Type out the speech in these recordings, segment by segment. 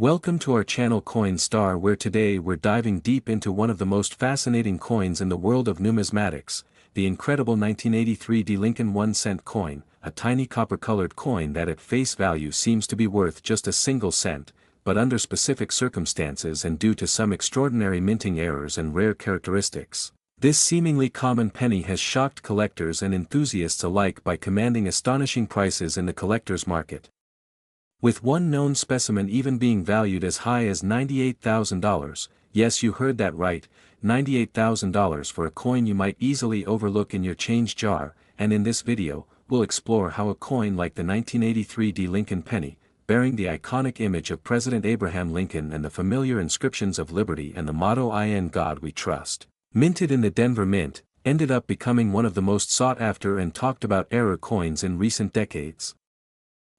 Welcome to our channel Coin Star, where today we're diving deep into one of the most fascinating coins in the world of numismatics, the incredible 1983 D Lincoln 1-cent coin, a tiny copper-colored coin that at face value seems to be worth just a single cent, but under specific circumstances and due to some extraordinary minting errors and rare characteristics, this seemingly common penny has shocked collectors and enthusiasts alike by commanding astonishing prices in the collector's market. With one known specimen even being valued as high as $98,000, yes, you heard that right, $98,000 for a coin you might easily overlook in your change jar, and in this video, we'll explore how a coin like the 1983 D Lincoln penny, bearing the iconic image of President Abraham Lincoln and the familiar inscriptions of liberty and the motto "In God We Trust," minted in the Denver Mint, ended up becoming one of the most sought-after and talked-about error coins in recent decades.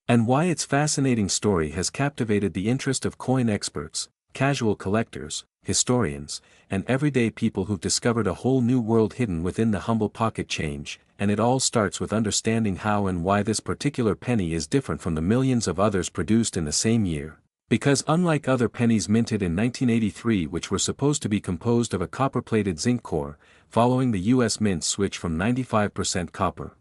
And why its fascinating story has captivated the interest of coin experts, casual collectors, historians, and everyday people who've discovered a whole new world hidden within the humble pocket change, and it all starts with understanding how and why this particular penny is different from the millions of others produced in the same year. Because unlike other pennies minted in 1983, which were supposed to be composed of a copper-plated zinc core, following the U.S. Mint's switch from 95% copper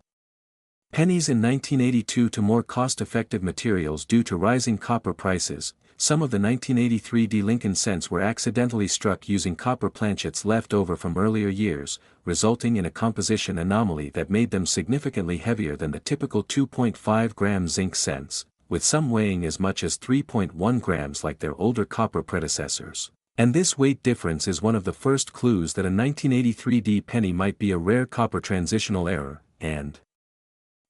pennies in 1982 to more cost-effective materials due to rising copper prices, some of the 1983 D Lincoln cents were accidentally struck using copper planchets left over from earlier years, resulting in a composition anomaly that made them significantly heavier than the typical 2.5-gram zinc cents, with some weighing as much as 3.1 grams like their older copper predecessors. And this weight difference is one of the first clues that a 1983 D penny might be a rare copper transitional error, and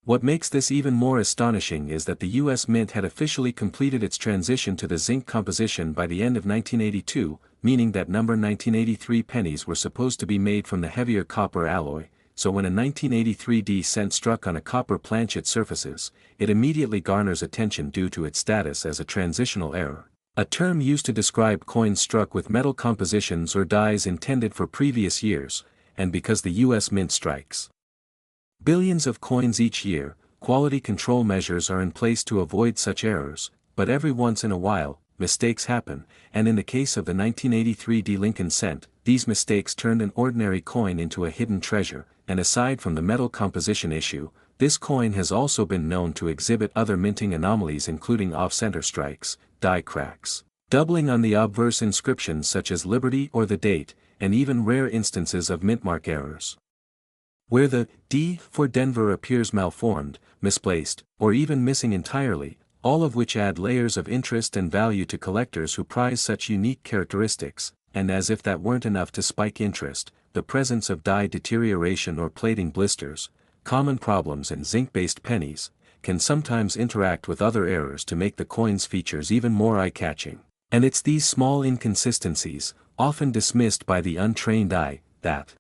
what makes this even more astonishing is that the U.S. Mint had officially completed its transition to the zinc composition by the end of 1982, meaning that number 1983 pennies were supposed to be made from the heavier copper alloy, so when a 1983 D cent struck on a copper planchet surfaces, it immediately garners attention due to its status as a transitional error, a term used to describe coins struck with metal compositions or dies intended for previous years, and because the U.S. Mint strikes billions of coins each year, quality control measures are in place to avoid such errors, but every once in a while, mistakes happen, and in the case of the 1983 D Lincoln cent, these mistakes turned an ordinary coin into a hidden treasure, and aside from the metal composition issue, this coin has also been known to exhibit other minting anomalies including off-center strikes, die cracks, doubling on the obverse inscriptions such as Liberty or the date, and even rare instances of mintmark errors, where the D for Denver appears malformed, misplaced, or even missing entirely, all of which add layers of interest and value to collectors who prize such unique characteristics, and as if that weren't enough to spike interest, the presence of die deterioration or plating blisters, common problems in zinc-based pennies, can sometimes interact with other errors to make the coin's features even more eye-catching. And it's these small inconsistencies, often dismissed by the untrained eye, that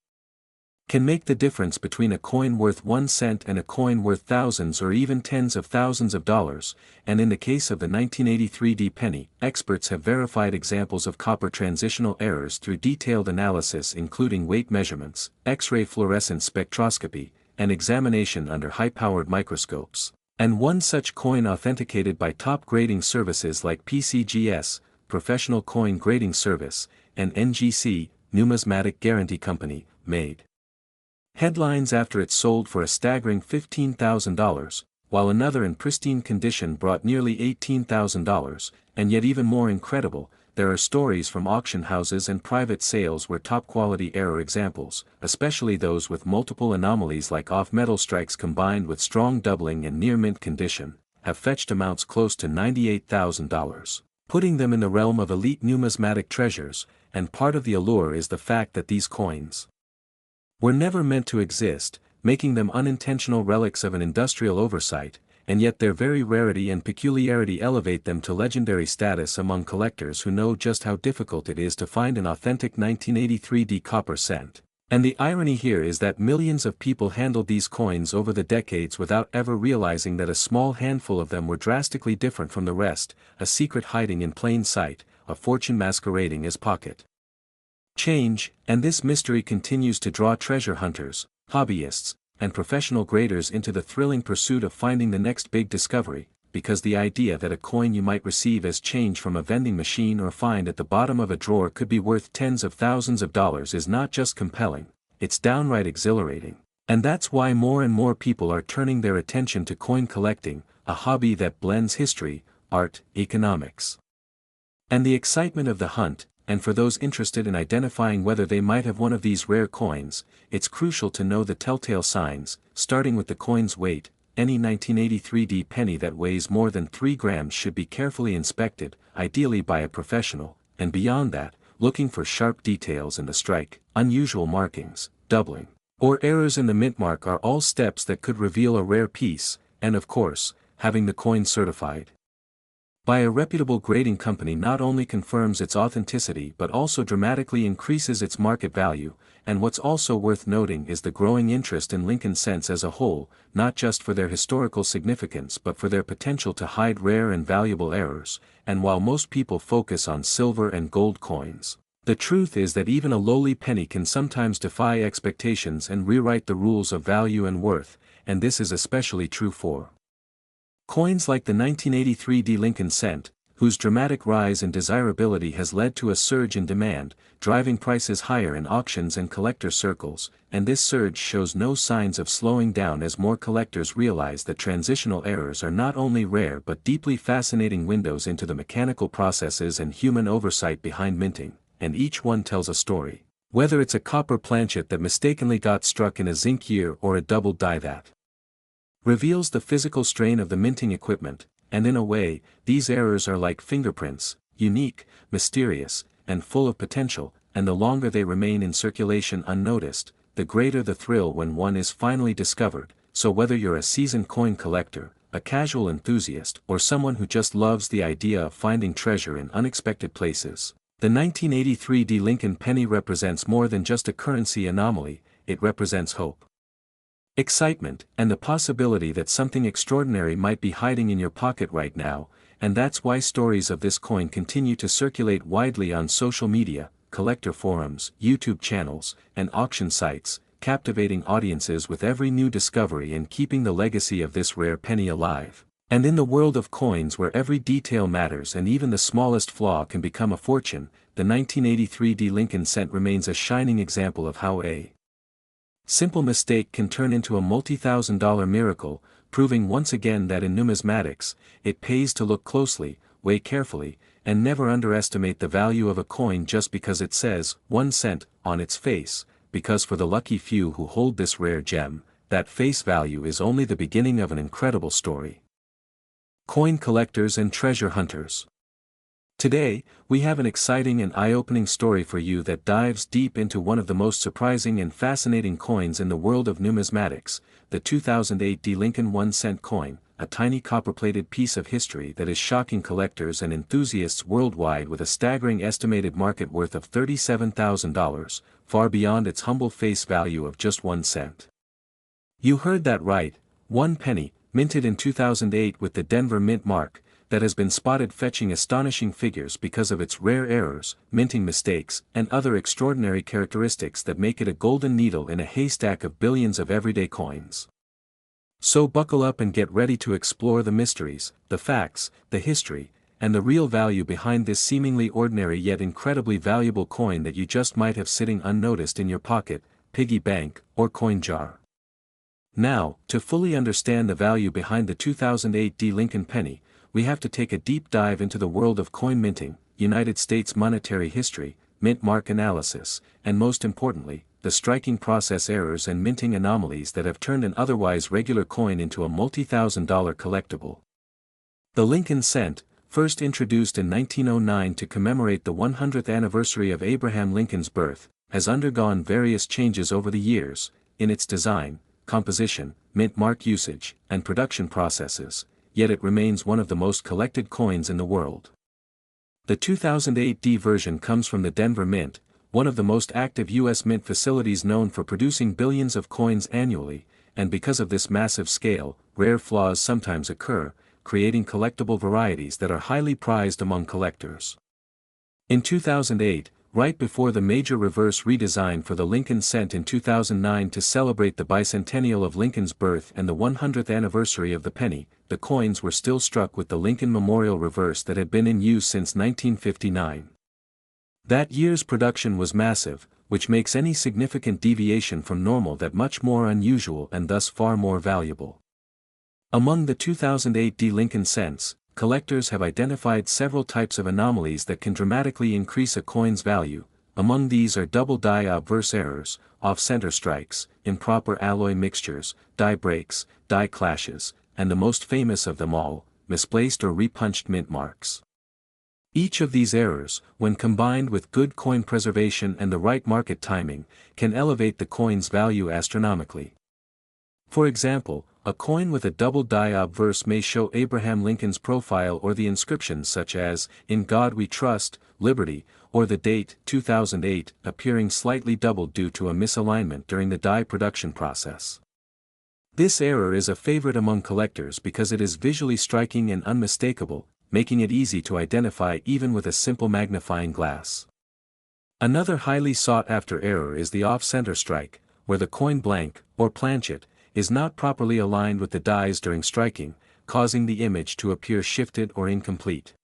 can make the difference between a coin worth 1 cent and a coin worth thousands or even tens of thousands of dollars, and in the case of the 1983 D penny, experts have verified examples of copper transitional errors through detailed analysis including weight measurements, X-ray fluorescence spectroscopy, and examination under high-powered microscopes. And one such coin authenticated by top grading services like PCGS, Professional Coin Grading Service, and NGC, Numismatic Guarantee Company, made headlines after it sold for a staggering $15,000, while another in pristine condition brought nearly $18,000, and yet even more incredible, there are stories from auction houses and private sales where top-quality error examples, especially those with multiple anomalies like off-metal strikes combined with strong doubling and near-mint condition, have fetched amounts close to $98,000, putting them in the realm of elite numismatic treasures, and part of the allure is the fact that these coins were never meant to exist, making them unintentional relics of an industrial oversight, and yet their very rarity and peculiarity elevate them to legendary status among collectors who know just how difficult it is to find an authentic 1983 D copper cent. And the irony here is that millions of people handled these coins over the decades without ever realizing that a small handful of them were drastically different from the rest, a secret hiding in plain sight, a fortune masquerading as pocket change, and this mystery continues to draw treasure hunters, hobbyists, and professional graders into the thrilling pursuit of finding the next big discovery, because the idea that a coin you might receive as change from a vending machine or find at the bottom of a drawer could be worth tens of thousands of dollars is not just compelling, it's downright exhilarating. And that's why more and more people are turning their attention to coin collecting, a hobby that blends history, art, economics, and the excitement of the hunt. And for those interested in identifying whether they might have one of these rare coins, it's crucial to know the telltale signs, starting with the coin's weight. Any 1983 penny that weighs more than 3 grams should be carefully inspected, ideally by a professional, and beyond that, looking for sharp details in the strike, unusual markings, doubling, or errors in the mint mark are all steps that could reveal a rare piece, and of course, having the coin certified by a reputable grading company not only confirms its authenticity but also dramatically increases its market value. And what's also worth noting is the growing interest in Lincoln cents as a whole, not just for their historical significance but for their potential to hide rare and valuable errors. And while most people focus on silver and gold coins, the truth is that even a lowly penny can sometimes defy expectations and rewrite the rules of value and worth, and this is especially true for coins like the 1983 Lincoln cent, whose dramatic rise in desirability has led to a surge in demand, driving prices higher in auctions and collector circles, and this surge shows no signs of slowing down as more collectors realize that transitional errors are not only rare but deeply fascinating windows into the mechanical processes and human oversight behind minting, and each one tells a story, whether it's a copper planchet that mistakenly got struck in a zinc gear or a double die that reveals the physical strain of the minting equipment. And in a way, these errors are like fingerprints, unique, mysterious, and full of potential, and the longer they remain in circulation unnoticed, the greater the thrill when one is finally discovered. So whether you're a seasoned coin collector, a casual enthusiast, or someone who just loves the idea of finding treasure in unexpected places, the 1983 Lincoln penny represents more than just a currency anomaly, it represents hope, excitement, and the possibility that something extraordinary might be hiding in your pocket right now. And that's why stories of this coin continue to circulate widely on social media, collector forums, YouTube channels, and auction sites, captivating audiences with every new discovery and keeping the legacy of this rare penny alive. And in the world of coins where every detail matters and even the smallest flaw can become a fortune, the 1983 Lincoln cent remains a shining example of how a simple mistake can turn into a multi-thousand-dollar miracle, proving once again that in numismatics, it pays to look closely, weigh carefully, and never underestimate the value of a coin just because it says 1 cent on its face, because for the lucky few who hold this rare gem, that face value is only the beginning of an incredible story. Coin collectors and treasure hunters. Today, we have an exciting and eye-opening story for you that dives deep into one of the most surprising and fascinating coins in the world of numismatics, the 2008 Lincoln 1-cent coin, a tiny copper-plated piece of history that is shocking collectors and enthusiasts worldwide with a staggering estimated market worth of $37,000, far beyond its humble face value of just 1 cent. You heard that right, 1 penny, minted in 2008 with the Denver Mint mark, that has been spotted fetching astonishing figures because of its rare errors, minting mistakes, and other extraordinary characteristics that make it a golden needle in a haystack of billions of everyday coins. So buckle up and get ready to explore the mysteries, the facts, the history, and the real value behind this seemingly ordinary yet incredibly valuable coin that you just might have sitting unnoticed in your pocket, piggy bank, or coin jar. Now, to fully understand the value behind the 2008 Lincoln penny, we have to take a deep dive into the world of coin minting, United States monetary history, mint mark analysis, and most importantly, the striking process errors and minting anomalies that have turned an otherwise regular coin into a multi-thousand-dollar collectible. The Lincoln cent, first introduced in 1909 to commemorate the 100th anniversary of Abraham Lincoln's birth, has undergone various changes over the years, in its design, composition, mint mark usage, and production processes, yet it remains one of the most collected coins in the world. The 2008 version comes from the Denver Mint, one of the most active U.S. mint facilities known for producing billions of coins annually, and because of this massive scale, rare flaws sometimes occur, creating collectible varieties that are highly prized among collectors. In 2008, right before the major reverse redesign for the Lincoln cent in 2009 to celebrate the bicentennial of Lincoln's birth and the 100th anniversary of the penny, the coins were still struck with the Lincoln Memorial reverse that had been in use since 1959. That year's production was massive, which makes any significant deviation from normal that much more unusual and thus far more valuable. Among the 2008 D Lincoln cents, collectors have identified several types of anomalies that can dramatically increase a coin's value. Among these are double die obverse errors, off-center strikes, improper alloy mixtures, die breaks, die clashes, and the most famous of them all, misplaced or repunched mint marks. Each of these errors, when combined with good coin preservation and the right market timing, can elevate the coin's value astronomically. For example, a coin with a double die obverse may show Abraham Lincoln's profile or the inscriptions such as, "In God We Trust, Liberty," or the date, 2008, appearing slightly doubled due to a misalignment during the die production process. This error is a favorite among collectors because it is visually striking and unmistakable, making it easy to identify even with a simple magnifying glass. Another highly sought-after error is the off-center strike, where the coin blank, or planchet, is not properly aligned with the dies during striking, causing the image to appear shifted or incomplete.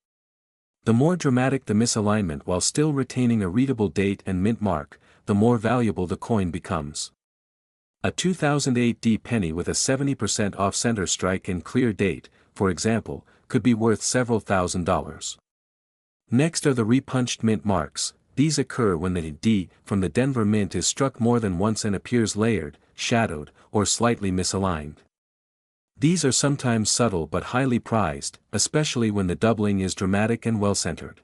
The more dramatic the misalignment while still retaining a readable date and mint mark, the more valuable the coin becomes. A 2008 D penny with a 70% off-center strike and clear date, for example, could be worth several $1,000s. Next are the repunched mint marks. These occur when the D from the Denver Mint is struck more than once and appears layered, shadowed, or slightly misaligned. These are sometimes subtle but highly prized, especially when the doubling is dramatic and well-centered.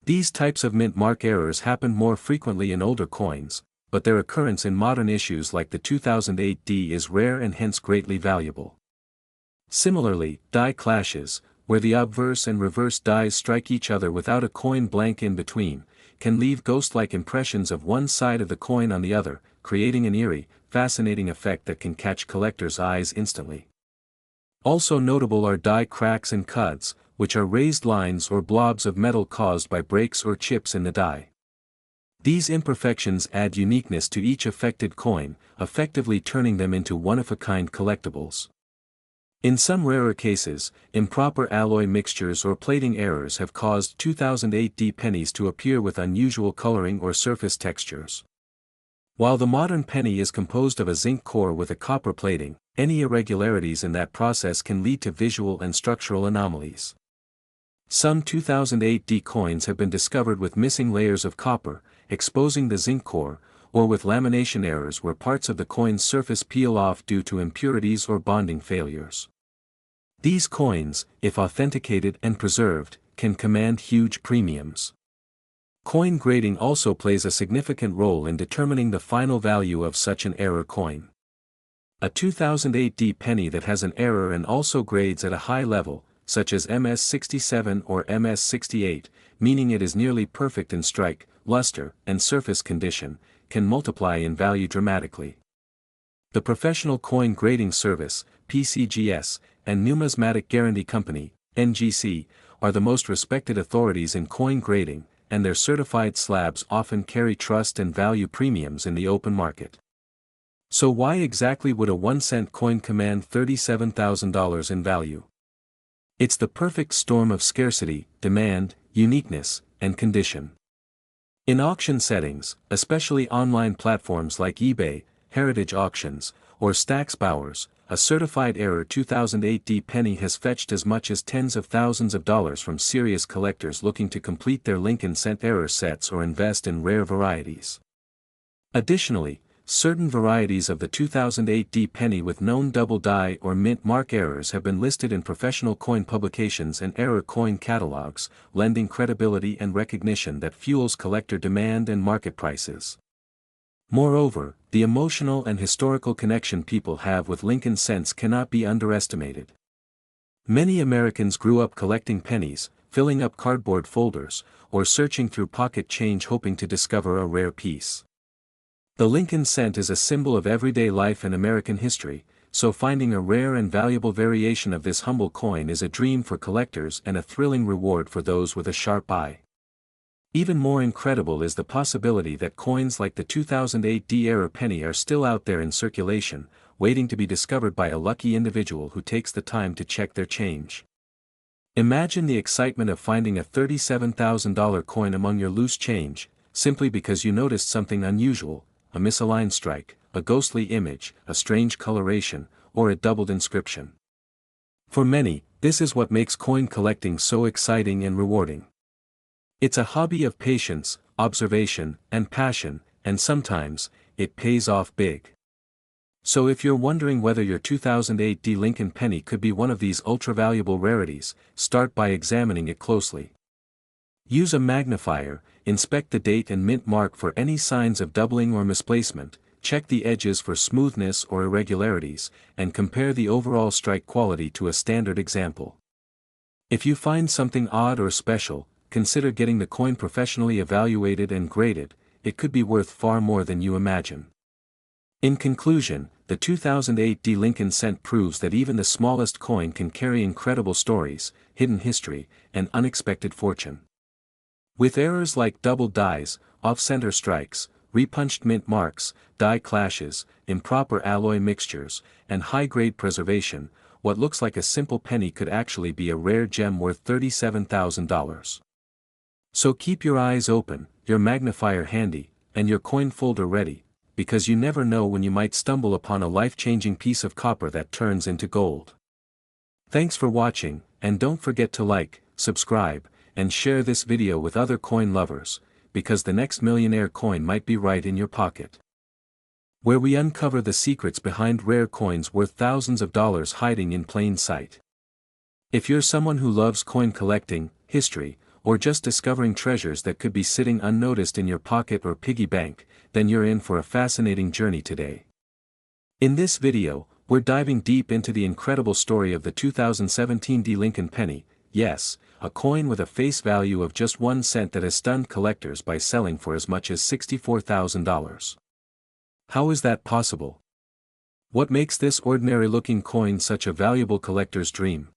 These types of mint mark errors happen more frequently in older coins, but their occurrence in modern issues like the 2008 D is rare and hence greatly valuable. Similarly, die clashes, where the obverse and reverse dies strike each other without a coin blank in between, can leave ghost-like impressions of one side of the coin on the other, creating an eerie, fascinating effect that can catch collectors' eyes instantly. Also notable are die cracks and cuds, which are raised lines or blobs of metal caused by breaks or chips in the die. These imperfections add uniqueness to each affected coin, effectively turning them into one-of-a-kind collectibles. In some rarer cases, improper alloy mixtures or plating errors have caused 2008 D pennies to appear with unusual coloring or surface textures. While the modern penny is composed of a zinc core with a copper plating, any irregularities in that process can lead to visual and structural anomalies. Some 2008 D coins have been discovered with missing layers of copper, exposing the zinc core, or with lamination errors where parts of the coin's surface peel off due to impurities or bonding failures. These coins, if authenticated and preserved, can command huge premiums. Coin grading also plays a significant role in determining the final value of such an error coin. A 2008 D penny that has an error and also grades at a high level, such as MS67 or MS68, meaning it is nearly perfect in strike, luster, and surface condition, can multiply in value dramatically. The Professional Coin Grading Service, PCGS, and Numismatic Guarantee Company, NGC, are the most respected authorities in coin grading, and their certified slabs often carry trust and value premiums in the open market. So why exactly would a 1-cent coin command $37,000 in value? It's the perfect storm of scarcity, demand, uniqueness, and condition. In auction settings, especially online platforms like eBay, Heritage Auctions, or Stacksbowers, a certified error 2008 D penny has fetched as much as tens of thousands of dollars from serious collectors looking to complete their Lincoln cent error sets or invest in rare varieties. Additionally, certain varieties of the 2008 D penny with known double die or mint mark errors have been listed in professional coin publications and error coin catalogs, lending credibility and recognition that fuels collector demand and market prices. Moreover, the emotional and historical connection people have with Lincoln cents cannot be underestimated. Many Americans grew up collecting pennies, filling up cardboard folders, or searching through pocket change hoping to discover a rare piece. The Lincoln cent is a symbol of everyday life and American history, so finding a rare and valuable variation of this humble coin is a dream for collectors and a thrilling reward for those with a sharp eye. Even more incredible is the possibility that coins like the 2008 D error penny are still out there in circulation, waiting to be discovered by a lucky individual who takes the time to check their change. Imagine the excitement of finding a $37,000 coin among your loose change, simply because you noticed something unusual, a misaligned strike, a ghostly image, a strange coloration, or a doubled inscription. For many, this is what makes coin collecting so exciting and rewarding. It's a hobby of patience, observation, and passion, and sometimes, it pays off big. So if you're wondering whether your 2008 D. Lincoln penny could be one of these ultra-valuable rarities, start by examining it closely. Use a magnifier, inspect the date and mint mark for any signs of doubling or misplacement, check the edges for smoothness or irregularities, and compare the overall strike quality to a standard example. If you find something odd or special, consider getting the coin professionally evaluated and graded. It could be worth far more than you imagine. In conclusion, the 2008 D. Lincoln cent proves that even the smallest coin can carry incredible stories, hidden history, and unexpected fortune. With errors like double dies, off-center strikes, repunched mint marks, die clashes, improper alloy mixtures, and high-grade preservation, what looks like a simple penny could actually be a rare gem worth $37,000. So keep your eyes open, your magnifier handy, and your coin folder ready, because you never know when you might stumble upon a life-changing piece of copper that turns into gold. Thanks for watching, and don't forget to like, subscribe, and share this video with other coin lovers, because the next millionaire coin might be right in your pocket. Where we uncover the secrets behind rare coins worth thousands of dollars hiding in plain sight. If you're someone who loves coin collecting, history, or just discovering treasures that could be sitting unnoticed in your pocket or piggy bank, then you're in for a fascinating journey today. In this video, we're diving deep into the incredible story of the 2017 D. Lincoln penny, yes, a coin with a face value of just 1 cent that has stunned collectors by selling for as much as $64,000. How is that possible? What makes this ordinary-looking coin such a valuable collector's dream?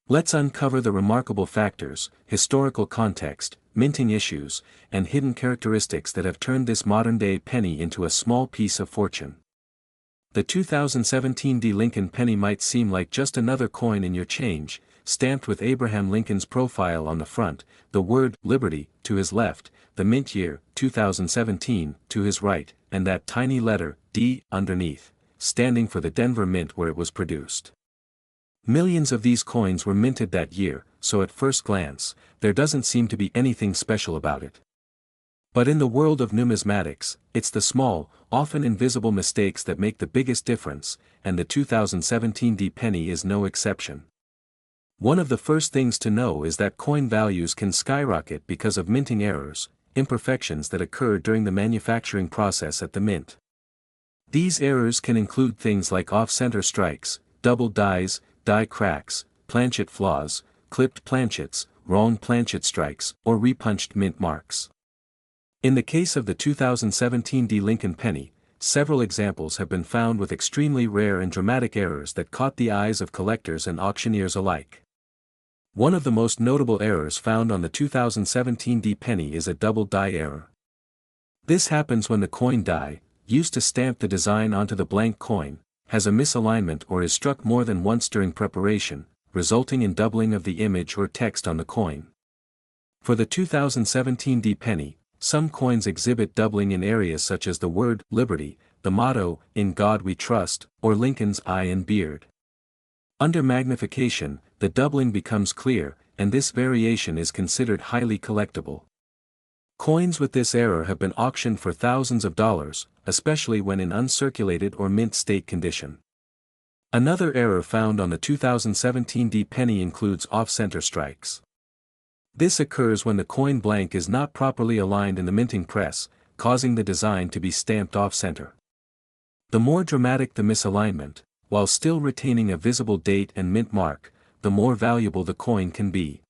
Let's uncover the remarkable factors, historical context, minting issues, and hidden characteristics that have turned this modern-day penny into a small piece of fortune. The 2017 D. Lincoln penny might seem like just another coin in your change, stamped with Abraham Lincoln's profile on the front, the word Liberty to his left, the mint year 2017 to his right, and that tiny letter D underneath, standing for the Denver Mint where it was produced. Millions of these coins were minted that year, so at first glance, there doesn't seem to be anything special about it. But in the world of numismatics, it's the small, often invisible mistakes that make the biggest difference, and the 2017 D penny is no exception. One of the first things to know is that coin values can skyrocket because of minting errors, imperfections that occur during the manufacturing process at the mint. These errors can include things like off-center strikes, double dies, die cracks, planchet flaws, clipped planchets, wrong planchet strikes, or repunched mint marks. In the case of the 2017 D. Lincoln penny, several examples have been found with extremely rare and dramatic errors that caught the eyes of collectors and auctioneers alike. One of the most notable errors found on the 2017 D penny is a double die error. This happens when the coin die, used to stamp the design onto the blank coin, has a misalignment or is struck more than once during preparation, resulting in doubling of the image or text on the coin. For the 2017 D penny, some coins exhibit doubling in areas such as the word Liberty, the motto, "In God We Trust," or Lincoln's eye and beard. Under magnification, the doubling becomes clear, and this variation is considered highly collectible. Coins with this error have been auctioned for thousands of dollars, especially when in uncirculated or mint state condition. Another error found on the 2017 D penny includes off-center strikes. This occurs when the coin blank is not properly aligned in the minting press, causing the design to be stamped off-center. The more dramatic the misalignment, while still retaining a visible date and mint mark, the more valuable the coin can be.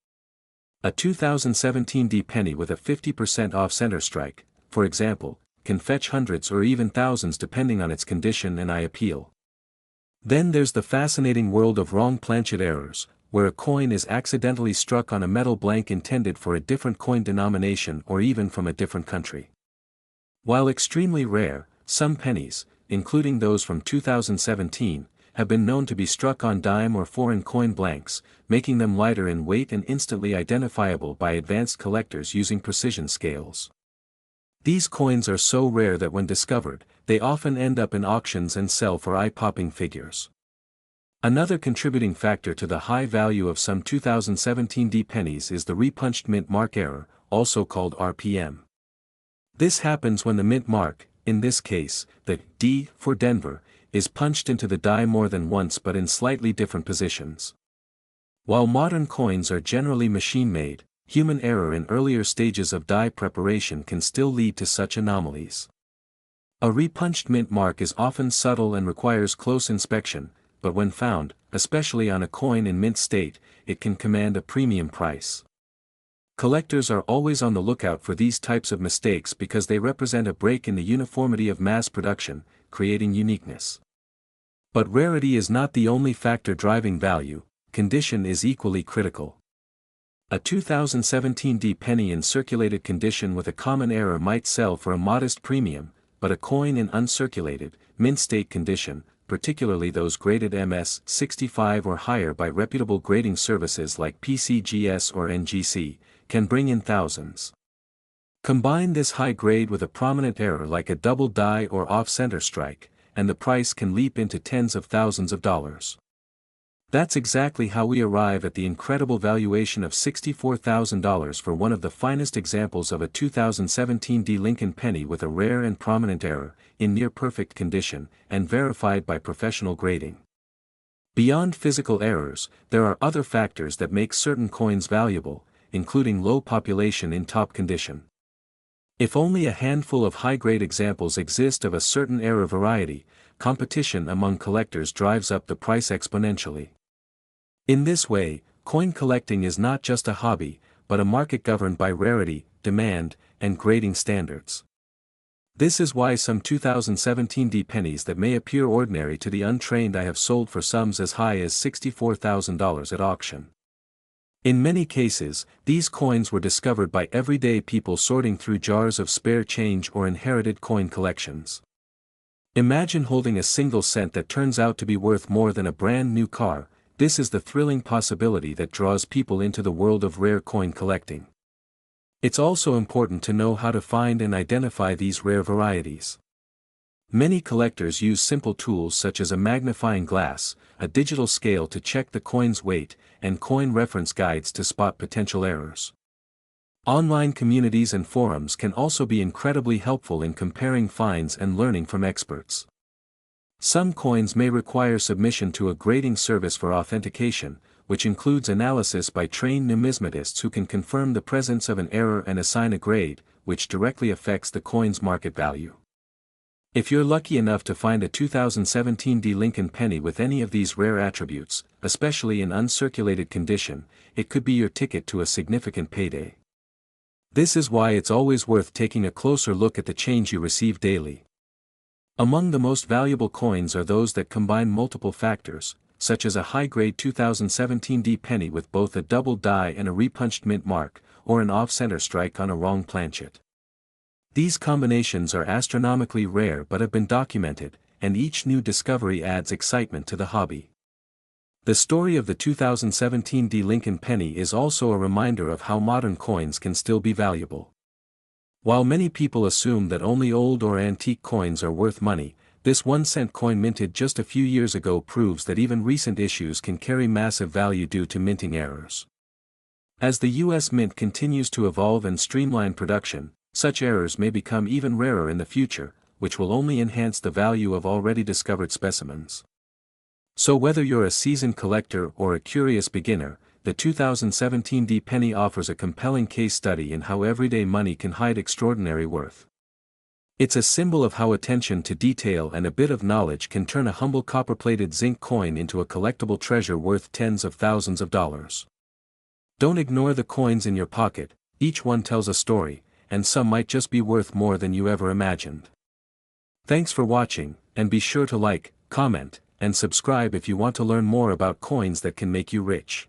A 2017 D penny with a 50% off-center strike, for example, can fetch hundreds or even thousands depending on its condition and eye appeal. Then there's the fascinating world of wrong planchet errors, where a coin is accidentally struck on a metal blank intended for a different coin denomination or even from a different country. While extremely rare, some pennies, including those from 2017, have been known to be struck on dime or foreign coin blanks, making them lighter in weight and instantly identifiable by advanced collectors using precision scales. These coins are so rare that when discovered, they often end up in auctions and sell for eye-popping figures. Another contributing factor to the high value of some 2017 D pennies is the repunched mint mark error, also called RPM. This happens when the mint mark, in this case, the D for Denver, is punched into the die more than once but in slightly different positions. While modern coins are generally machine-made, human error in earlier stages of die preparation can still lead to such anomalies. A repunched mint mark is often subtle and requires close inspection, but when found, especially on a coin in mint state, it can command a premium price. Collectors are always on the lookout for these types of mistakes because they represent a break in the uniformity of mass production, creating uniqueness. But rarity is not the only factor driving value, condition is equally critical. A 2017 D penny in circulated condition with a common error might sell for a modest premium, but a coin in uncirculated, mint state condition, particularly those graded MS-65 or higher by reputable grading services like PCGS or NGC, can bring in thousands. Combine this high grade with a prominent error like a double die or off-center strike, and the price can leap into tens of thousands of dollars. That's exactly how we arrive at the incredible valuation of $64,000 for one of the finest examples of a 2017 D Lincoln penny with a rare and prominent error, in near-perfect condition, and verified by professional grading. Beyond physical errors, there are other factors that make certain coins valuable, including low population in top condition. If only a handful of high-grade examples exist of a certain error variety, competition among collectors drives up the price exponentially. In this way, coin collecting is not just a hobby, but a market governed by rarity, demand, and grading standards. This is why some 2017 D pennies that may appear ordinary to the untrained I have sold for sums as high as $64,000 at auction. In many cases, these coins were discovered by everyday people sorting through jars of spare change or inherited coin collections. Imagine holding a single cent that turns out to be worth more than a brand new car. This is the thrilling possibility that draws people into the world of rare coin collecting. It's also important to know how to find and identify these rare varieties. Many collectors use simple tools such as a magnifying glass, a digital scale to check the coin's weight, and coin reference guides to spot potential errors. Online communities and forums can also be incredibly helpful in comparing finds and learning from experts. Some coins may require submission to a grading service for authentication, which includes analysis by trained numismatists who can confirm the presence of an error and assign a grade, which directly affects the coin's market value. If you're lucky enough to find a 2017 D Lincoln penny with any of these rare attributes, especially in uncirculated condition, it could be your ticket to a significant payday. This is why it's always worth taking a closer look at the change you receive daily. Among the most valuable coins are those that combine multiple factors, such as a high-grade 2017 D penny with both a double die and a repunched mint mark, or an off-center strike on a wrong planchet. These combinations are astronomically rare but have been documented, and each new discovery adds excitement to the hobby. The story of the 2017 D Lincoln penny is also a reminder of how modern coins can still be valuable. While many people assume that only old or antique coins are worth money, this 1-cent coin minted just a few years ago proves that even recent issues can carry massive value due to minting errors. As the U.S. Mint continues to evolve and streamline production, such errors may become even rarer in the future, which will only enhance the value of already discovered specimens. So whether you're a seasoned collector or a curious beginner, the 2017 D penny offers a compelling case study in how everyday money can hide extraordinary worth. It's a symbol of how attention to detail and a bit of knowledge can turn a humble copper-plated zinc coin into a collectible treasure worth tens of thousands of dollars. Don't ignore the coins in your pocket, each one tells a story, and some might just be worth more than you ever imagined. Thanks for watching, and be sure to like, comment, and subscribe if you want to learn more about coins that can make you rich.